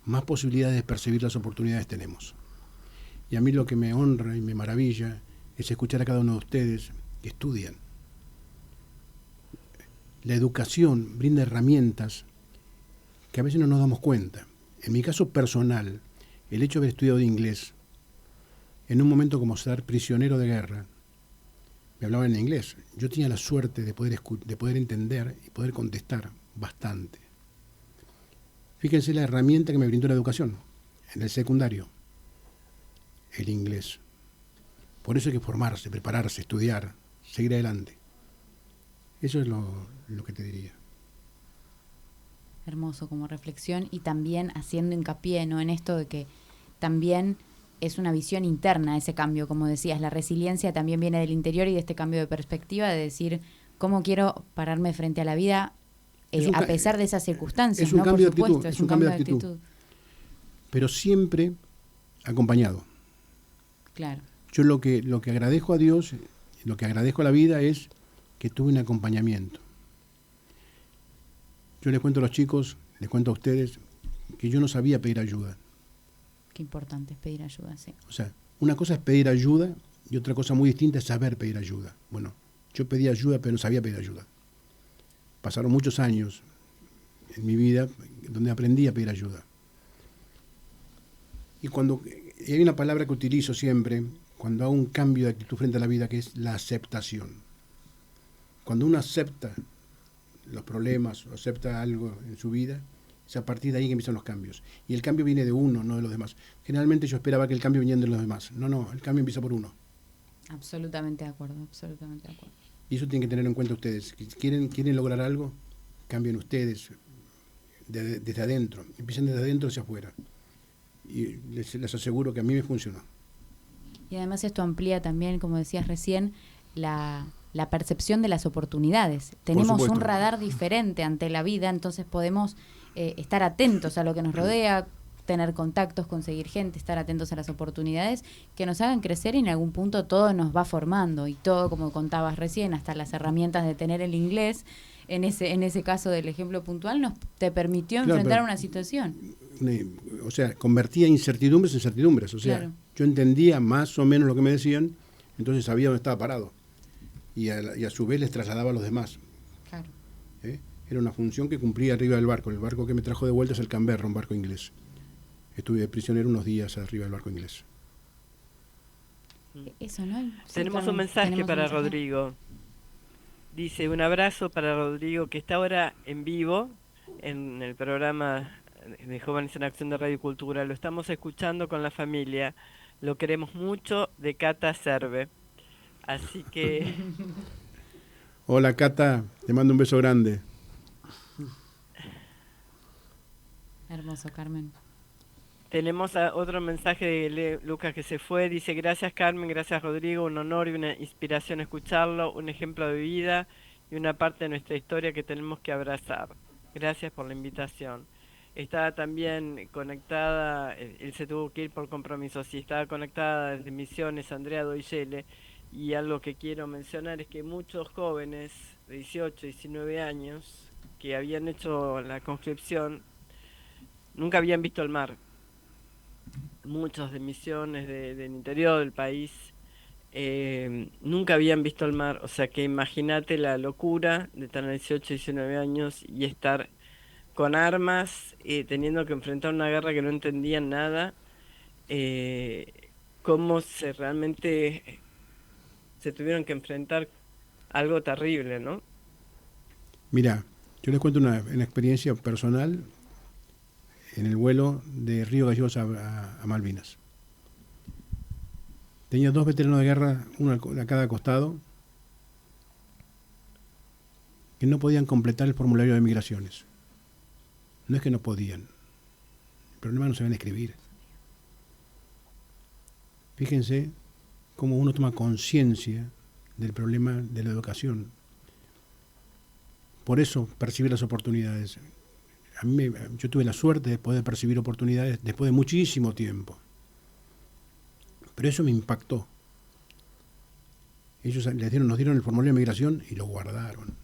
más posibilidades de percibir las oportunidades tenemos. Y a mí lo que me honra y me maravilla es escuchar a cada uno de ustedes que estudian. La educación brinda herramientas que a veces no nos damos cuenta. En mi caso personal, el hecho de haber estudiado inglés, en un momento como estar prisionero de guerra, me hablaban en inglés. Yo tenía la suerte de poder entender y poder contestar bastante. Fíjense la herramienta que me brindó la educación en el secundario, el inglés. Por eso hay que formarse, prepararse, estudiar, seguir adelante. Eso es lo que te diría. Hermoso como reflexión y también haciendo hincapié, ¿no?, en esto de que también es una visión interna ese cambio, como decías, la resiliencia también viene del interior y de este cambio de perspectiva de decir cómo quiero pararme frente a la vida a pesar de esas circunstancias. Es un cambio de actitud, es un cambio de actitud. Pero siempre acompañado. Claro. Yo lo que agradezco a Dios, lo que agradezco a la vida es que tuve un acompañamiento. Yo les cuento a los chicos, les cuento a ustedes, que yo no sabía pedir ayuda. Qué importante es pedir ayuda, sí. O sea, una cosa es pedir ayuda y otra cosa muy distinta es saber pedir ayuda. Bueno, yo pedí ayuda pero no sabía pedir ayuda. Pasaron muchos años en mi vida donde aprendí a pedir ayuda. Y hay una palabra que utilizo siempre cuando hago un cambio de actitud frente a la vida, que es la aceptación. Cuando uno acepta los problemas o acepta algo en su vida, es a partir de ahí que empiezan los cambios. Y el cambio viene de uno, no de los demás. Generalmente yo esperaba que el cambio viniera de los demás. No, el cambio empieza por uno. Absolutamente de acuerdo, absolutamente de acuerdo. Y eso tienen que tener en cuenta ustedes. ¿Quieren lograr algo? Cambien ustedes desde adentro. Empiecen desde adentro hacia afuera. Y les aseguro que a mí me funcionó. Y además esto amplía también, como decías recién, la percepción de las oportunidades. Tenemos un radar diferente ante la vida, entonces podemos estar atentos a lo que nos rodea, tener contactos, conseguir gente, estar atentos a las oportunidades que nos hagan crecer y en algún punto todo nos va formando y todo, como contabas recién, hasta las herramientas de tener el inglés, en ese caso del ejemplo puntual, te permitió enfrentar una situación. O sea, convertía incertidumbres en certidumbres. O sea, yo entendía más o menos lo que me decían, entonces sabía dónde estaba parado. Y a su vez les trasladaba a los demás. Claro. Era una función que cumplía arriba del barco. El barco que me trajo de vuelta es el Canberra, un barco inglés. Estuve de prisionero unos días arriba del barco inglés. Eso, ¿no? Tenemos un mensaje para Rodrigo. Dice, un abrazo para Rodrigo, que está ahora en vivo en el programa de Jóvenes en Acción de Radio y Cultura. Lo estamos escuchando con la familia. Lo queremos mucho, de Cata Serve. Así que... Hola Cata, te mando un beso grande. Hermoso, Carmen. Tenemos otro mensaje de Lucas que se fue. Dice, gracias Carmen, gracias Rodrigo, un honor y una inspiración escucharlo, un ejemplo de vida y una parte de nuestra historia que tenemos que abrazar. Gracias por la invitación. Estaba también conectada, él se tuvo que ir por compromisos, y estaba conectada desde Misiones Andrea Doyele, y algo que quiero mencionar es que muchos jóvenes de 18, 19 años que habían hecho la conscripción nunca habían visto el mar. Muchos de Misiones del interior del país nunca habían visto el mar, o sea que imagínate la locura de tener 18, 19 años y estar con armas, teniendo que enfrentar una guerra que no entendían nada, cómo realmente se tuvieron que enfrentar algo terrible, ¿no? Mira, yo les cuento una experiencia personal en el vuelo de Río Gallegos a Malvinas. Tenía 2 veteranos de guerra, uno a cada costado, que no podían completar el formulario de migraciones. No es que no podían, el problema no se ven escribir. Fíjense cómo uno toma conciencia del problema de la educación. Por eso percibir las oportunidades. Yo tuve la suerte de poder percibir oportunidades después de muchísimo tiempo. Pero eso me impactó. Ellos nos dieron el formulario de migración y lo guardaron.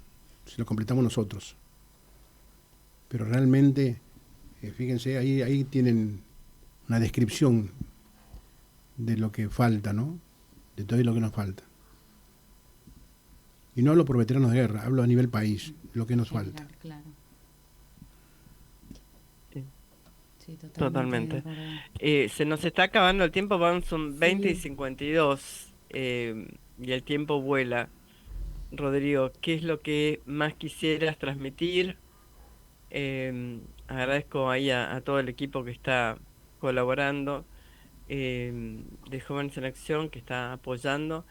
Se lo completamos nosotros. Pero realmente, fíjense, ahí tienen una descripción de lo que falta, ¿no? De todo lo que nos falta. Y no hablo por veteranos de guerra, hablo a nivel país, lo que nos falta. Claro. Sí, totalmente. Se nos está acabando el tiempo, son 20 y 52, y el tiempo vuela. Rodrigo, ¿qué es lo que más quisieras transmitir? Agradezco ahí a todo el equipo que está colaborando, de Jóvenes en Acción, que está apoyando.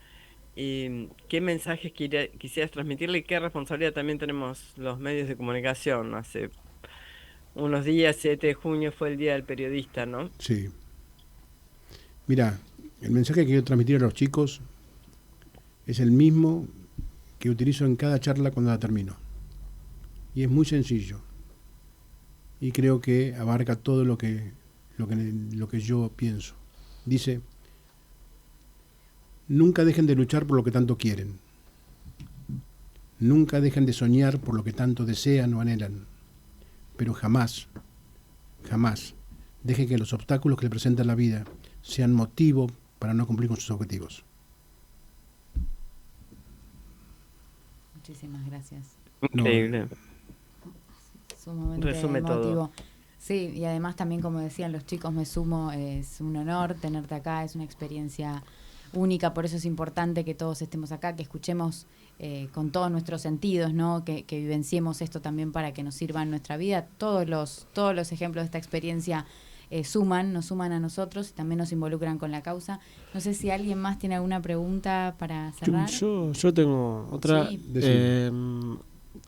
¿Qué mensajes quisieras transmitirle y qué responsabilidad también tenemos los medios de comunicación? Hace unos días, 7 de junio, fue el Día del Periodista, ¿no? Sí. Mira, el mensaje que quiero transmitir a los chicos es el mismo que utilizo en cada charla cuando la termino. Y es muy sencillo. Y creo que abarca todo lo que yo pienso. Dice, nunca dejen de luchar por lo que tanto quieren. Nunca dejen de soñar por lo que tanto desean o anhelan. Pero jamás, jamás dejen que los obstáculos que le presenta la vida sean motivo para no cumplir con sus objetivos. Muchísimas gracias. Increíble. Sumamente Resume emotivo. todo. Sí, y además también, como decían los chicos, me sumo, es un honor tenerte acá, es una experiencia única, por eso es importante que todos estemos acá, que escuchemos con todos nuestros sentidos, ¿no? Que vivenciemos esto también para que nos sirva en nuestra vida. Todos los ejemplos de esta experiencia nos suman a nosotros y también nos involucran con la causa. No sé si alguien más tiene alguna pregunta para cerrar. Yo tengo otra. Sí.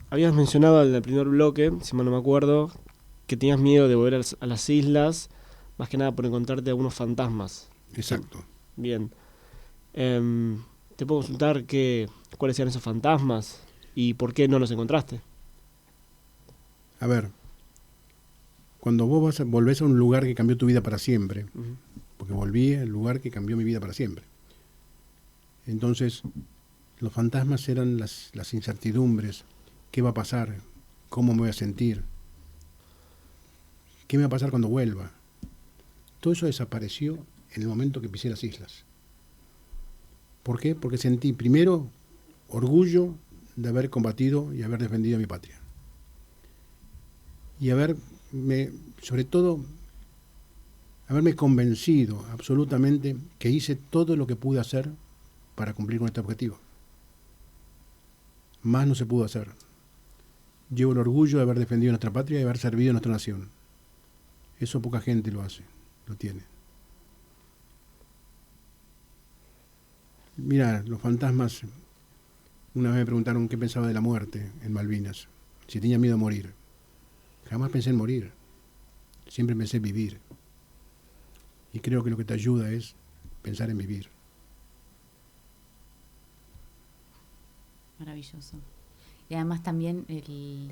Habías mencionado en el primer bloque, si mal no me acuerdo, que tenías miedo de volver a las islas, más que nada por encontrarte algunos fantasmas. Exacto. Bien. ¿Te puedo consultar cuáles eran esos fantasmas y por qué no los encontraste? A ver, cuando vos volvés a un lugar que cambió tu vida para siempre, porque volví al lugar que cambió mi vida para siempre, entonces los fantasmas eran las incertidumbres. ¿Qué va a pasar? ¿Cómo me voy a sentir? ¿Qué me va a pasar cuando vuelva? Todo eso desapareció en el momento que pisé las islas. ¿Por qué? Porque sentí primero orgullo de haber combatido y haber defendido a mi patria. Y sobre todo, haberme convencido absolutamente que hice todo lo que pude hacer para cumplir con este objetivo. Más no se pudo hacer. Llevo el orgullo de haber defendido nuestra patria y haber servido a nuestra nación. Eso poca gente lo hace, lo tiene. Mira, los fantasmas, una vez me preguntaron qué pensaba de la muerte en Malvinas, si tenía miedo a morir. Jamás pensé en morir, siempre pensé en vivir. Y creo que lo que te ayuda es pensar en vivir. Maravilloso. Y además también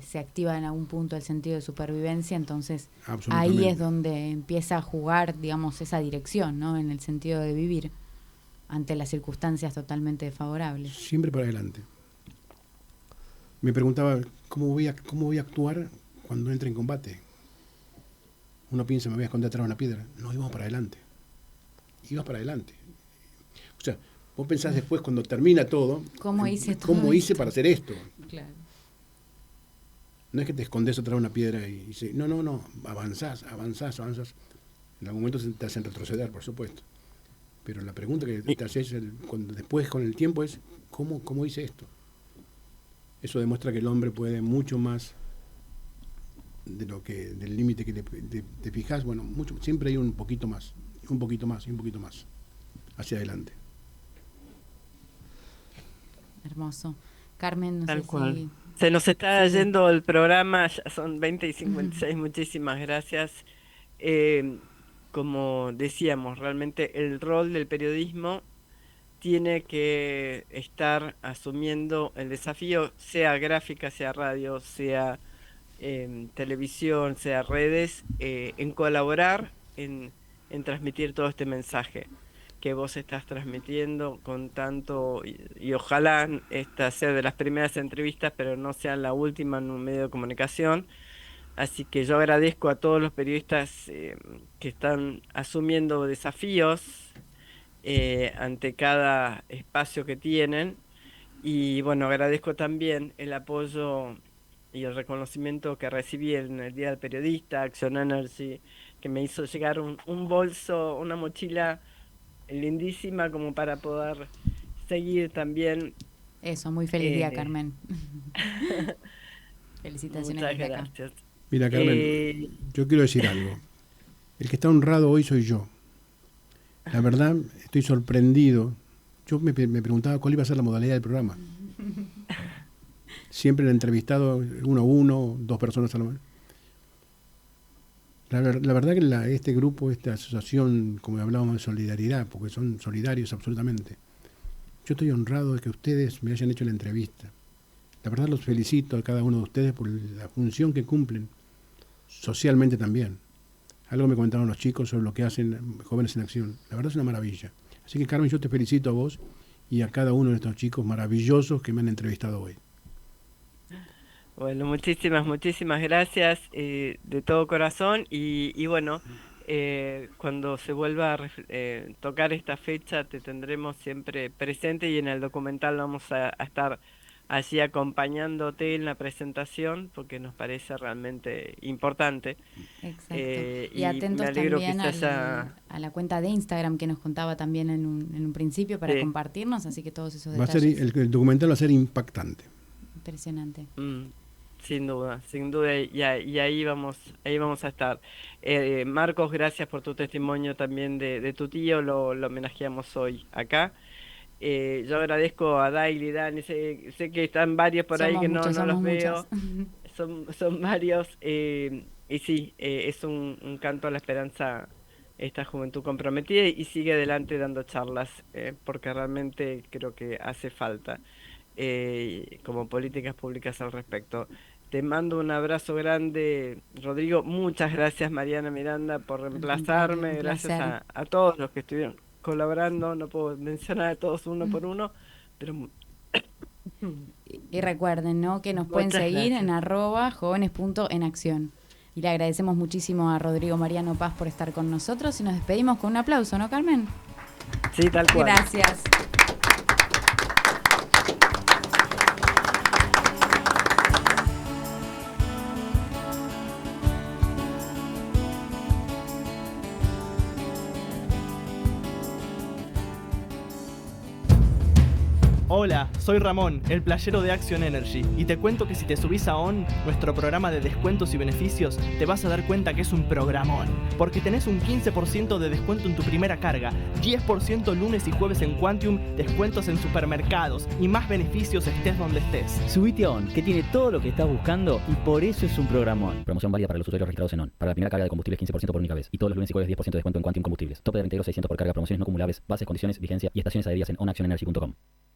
se activa en algún punto el sentido de supervivencia, entonces ahí es donde empieza a jugar, digamos, esa dirección, ¿no? En el sentido de vivir ante las circunstancias totalmente desfavorables. Siempre para adelante. Me preguntaba, ¿cómo voy a actuar cuando entre en combate? Uno piensa, me voy a esconder atrás de una piedra. No, íbamos para adelante. Ibas para adelante. O sea, vos pensás después, cuando termina todo, ¿cómo hice para hacer esto? Claro. No es que te escondes atrás de una piedra y dices, no, avanzás. En algún momento te hacen retroceder, por supuesto. Pero la pregunta que te haces después, con el tiempo, es, ¿cómo hice esto? Eso demuestra que el hombre puede mucho más del límite que te fijas. Bueno, siempre hay un poquito más hacia adelante. Hermoso. Carmen, no Tal sé cual. si... Se nos está yendo el programa, ya son 20:56, muchísimas gracias. Como decíamos, realmente el rol del periodismo tiene que estar asumiendo el desafío, sea gráfica, sea radio, sea televisión, sea redes, en colaborar, en transmitir todo este mensaje que vos estás transmitiendo con tanto, y ojalá esta sea de las primeras entrevistas, pero no sea la última en un medio de comunicación. Así que yo agradezco a todos los periodistas que están asumiendo desafíos ante cada espacio que tienen, y bueno, agradezco también el apoyo y el reconocimiento que recibí en el Día del Periodista, Action Energy, que me hizo llegar un bolso, una mochila lindísima como para poder seguir también. Eso, muy feliz día, Carmen. Felicitaciones. Muchas gracias. Mira, Carmen, yo quiero decir algo. El que está honrado hoy soy yo. La verdad, estoy sorprendido. Yo me preguntaba cuál iba a ser la modalidad del programa. Siempre el entrevistado, 1 a 1, 2 personas a la vez. La verdad que este grupo, esta asociación, como hablábamos de solidaridad, porque son solidarios absolutamente. Yo estoy honrado de que ustedes me hayan hecho la entrevista. La verdad los felicito a cada uno de ustedes por la función que cumplen, socialmente también. Algo me comentaron los chicos sobre lo que hacen Jóvenes en Acción. La verdad es una maravilla. Así que, Carmen, yo te felicito a vos y a cada uno de estos chicos maravillosos que me han entrevistado hoy. Bueno, muchísimas gracias de todo corazón, y bueno, cuando se vuelva a tocar esta fecha te tendremos siempre presente, y en el documental vamos a estar allí acompañándote en la presentación porque nos parece realmente importante. Exacto. Y atentos también a la cuenta de Instagram que nos contaba también en un principio para compartirnos, así que todos esos detalles. El documental va a ser impactante. Impresionante. Sin duda, y ahí vamos a estar. Marcos, gracias por tu testimonio también de tu tío, lo homenajeamos hoy acá. Yo agradezco a Daily, Dani, sé que están varios por ahí que no los veo, son varios, y sí, es un canto a la esperanza esta juventud comprometida, y sigue adelante dando charlas, porque realmente creo que hace falta como políticas públicas al respecto. Te mando un abrazo grande, Rodrigo. Muchas gracias, Mariana Miranda, por reemplazarme. Gracias a todos los que estuvieron colaborando. No puedo mencionar a todos uno por uno, pero... Y recuerden, ¿no?, que nos pueden seguir en @jóvenes.enacción. Y le agradecemos muchísimo a Rodrigo Mariano Paz por estar con nosotros, y nos despedimos con un aplauso, ¿no, Carmen? Sí, tal cual. Gracias. Hola, soy Ramón, el playero de Action Energy, y te cuento que si te subís a ON, nuestro programa de descuentos y beneficios, te vas a dar cuenta que es un programón, porque tenés un 15% de descuento en tu primera carga, 10% lunes y jueves en Quantium, descuentos en supermercados y más beneficios estés donde estés. Subite a ON, que tiene todo lo que estás buscando y por eso es un programón. Promoción válida para los usuarios registrados en ON. Para la primera carga de combustibles 15% por única vez. Y todos los lunes y jueves 10% de descuento en Quantium Combustibles. Tope de reintegro 600 por carga, promociones no acumulables, bases, condiciones, vigencia y estaciones adheridas en onactionenergy.com.